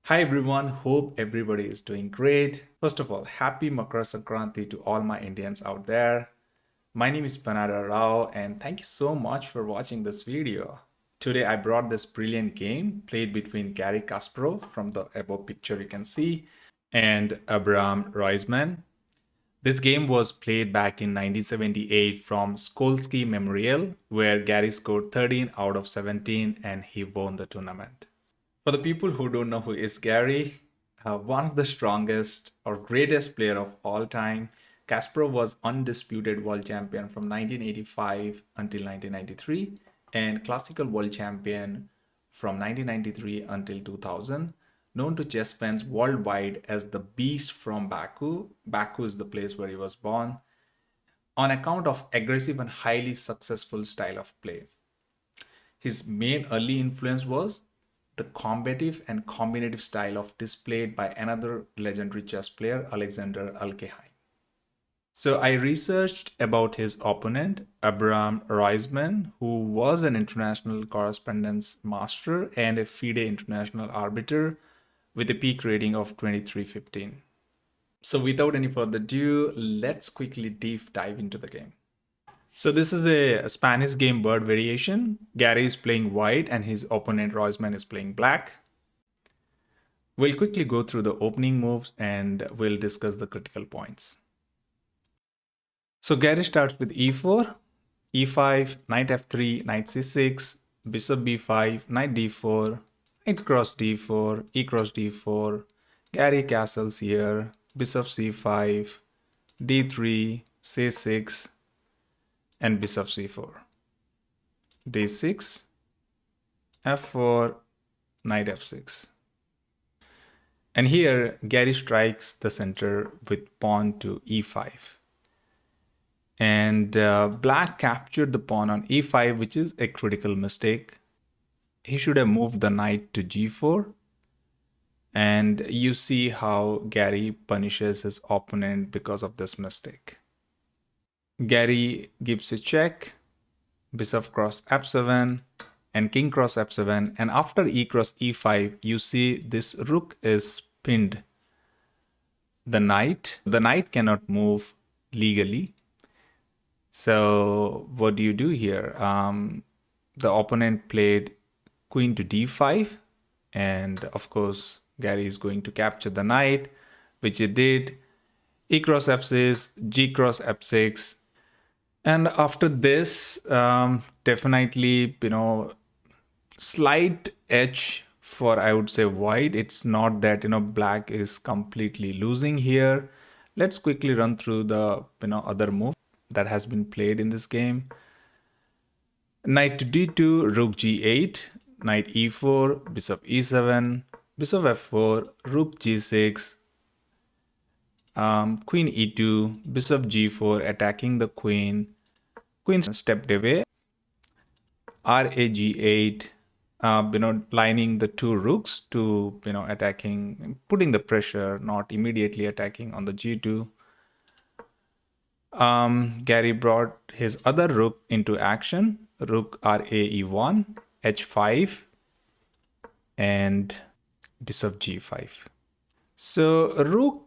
Hi everyone, hope everybody is doing great. First of all, happy Makar Sankranti to all my Indians out there. My name is Panara Rao and thank you so much for watching this video. Today I brought this brilliant game played between Garry Kasparov from the above picture you can see and Abram Reisman. This game was played back in 1978 from Sokolsky Memorial where Garry scored 13 out of 17 and he won the tournament. For the people who don't know who is Garry, one of the strongest or greatest player of all time, Kasparov was undisputed world champion from 1985 until 1993 and classical world champion from 1993 until 2000, known to chess fans worldwide as the Beast from Baku. Baku is the place where he was born, on account of aggressive and highly successful style of play. His main early influence was the combative and combinative style of displayed by another legendary chess player, Alexander Alkeheim. So I researched about his opponent, Abram Reisman, who was an international correspondence master and a FIDE international arbiter with a peak rating of 2315. So without any further ado, let's quickly deep dive into the game. So this is a Spanish game bird variation. Garry is playing white and his opponent Roisman is playing black. We'll quickly go through the opening moves and we'll discuss the critical points. So Garry starts with e4, e5, knight f3, knight c6, bishop b5, knight d4, knight cross d4, e cross d4, Garry castles here, bishop c5, d3, c6, and bishop c4, d6, f4, knight f6. And here Garry strikes the center with pawn to e5. And black captured the pawn on e5, which is a critical mistake. He should have moved the knight to g4. And you see how Garry punishes his opponent because of this mistake. Garry gives a check, bishop cross f7 and king cross f7, and after e cross e5 you see this rook is pinned the knight cannot move legally. So what do you do here? The opponent played queen to d5 and of course Garry is going to capture the knight, which he did. E cross f6, g cross f6. And after this, definitely, slight edge for, I would say, white. It's not that, black is completely losing here. Let's quickly run through the, other move that has been played in this game. Knight to d2, rook g8, knight e4, bishop e7, bishop f4, rook g6, queen e2, bishop g4, attacking the queen. Queen stepped away, rag8, lining the two rooks to, attacking, putting the pressure, not immediately attacking on the g2. Garry brought his other rook into action, rook rae1, h5, and bishop g5. So rook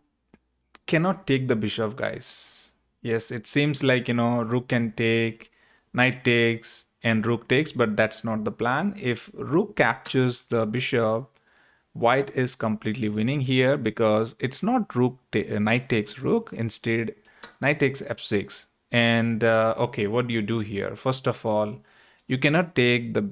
cannot take the bishop, guys. Yes, it seems like, rook can take, knight takes, and rook takes, but that's not the plan. If rook captures the bishop, white is completely winning here because it's not knight takes rook. Instead, knight takes f6. And okay, what do you do here? First of all, you cannot take the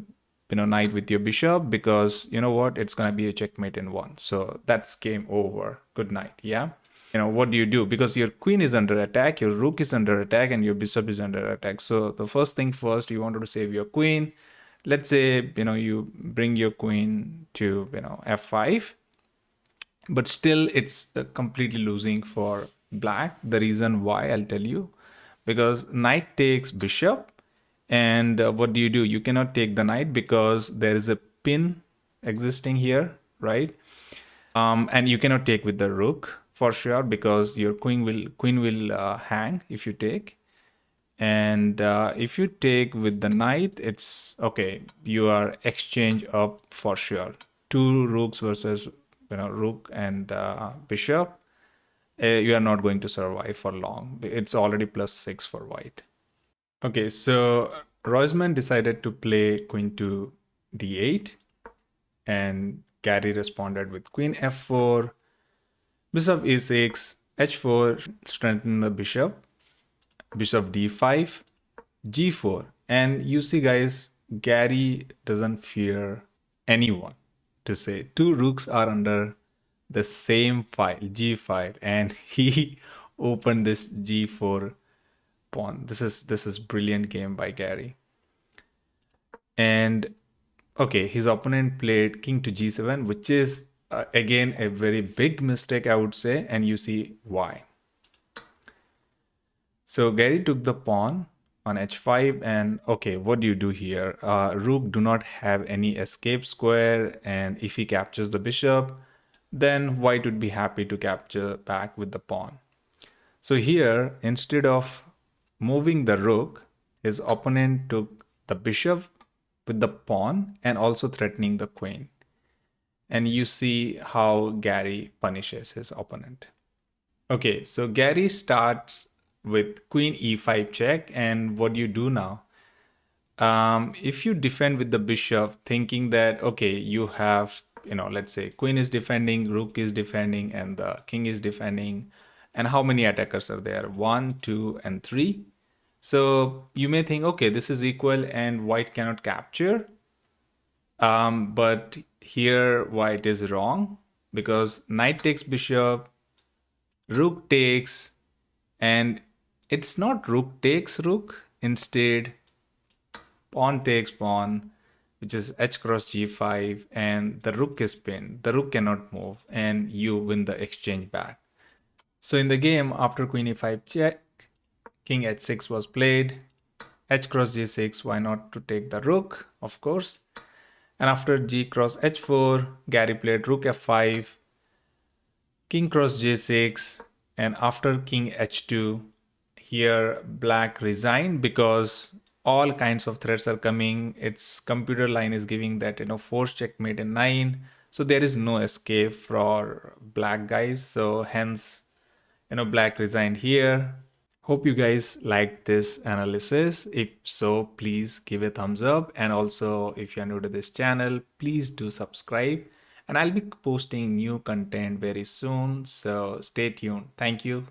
knight with your bishop because you know what? It's gonna be a checkmate in one. So that's game over. Good night. Yeah. What do you do? Because your queen is under attack, your rook is under attack, and your bishop is under attack. So the first thing first, you wanted to save your queen. Let's say, you bring your queen to, f5. But still, it's completely losing for black. The reason why, I'll tell you. Because knight takes bishop. And what do? You cannot take the knight because there is a pin existing here, right? And you cannot take with the rook for sure because your queen will hang if you take. And if you take with the knight, it's okay. You are exchange up for sure. Two rooks versus rook and bishop, you are not going to survive for long. It's already +6 for white. Okay, so Roisman decided to play queen to d8, and Garry responded with queen f4, bishop e6, h4, strengthen the bishop, bishop d5, g4. And you see, guys, Garry doesn't fear anyone to say. Two rooks are under the same file, G file, and he opened this G4 pawn. This is brilliant game by Garry. And okay, his opponent played king to G7, which is again a very big mistake, I would say, and you see why. So Garry took the pawn on h5, and okay, what do you do here? Rook do not have any escape square, and if he captures the bishop, then white would be happy to capture back with the pawn. So here, instead of moving the rook, his opponent took the bishop with the pawn and also threatening the queen. And you see how Garry punishes his opponent. Okay, so Garry starts with queen e5 check, and what do you do now? If you defend with the bishop, thinking that, okay, you have, let's say queen is defending, rook is defending, and the king is defending. And how many attackers are there? 1, 2, and 3. So you may think, okay, this is equal and white cannot capture. But here white is wrong, because knight takes bishop, rook takes, and it's not rook takes rook. Instead, pawn takes pawn, which is h cross g5, and the rook is pinned. The rook cannot move, and you win the exchange back. So in the game, after queen e5 check, king h6 was played, h cross g6, why not to take the rook, of course. And after g cross h4, Garry played rook f5, king cross j6, and after king h2, here black resigned because all kinds of threats are coming. Its computer line is giving that, force checkmate in 9. So there is no escape for black guys. So hence, black resigned here. Hope you guys liked this analysis. If so, please give a thumbs up. And also, if you're new to this channel, please do subscribe. And I'll be posting new content very soon. So stay tuned. Thank you.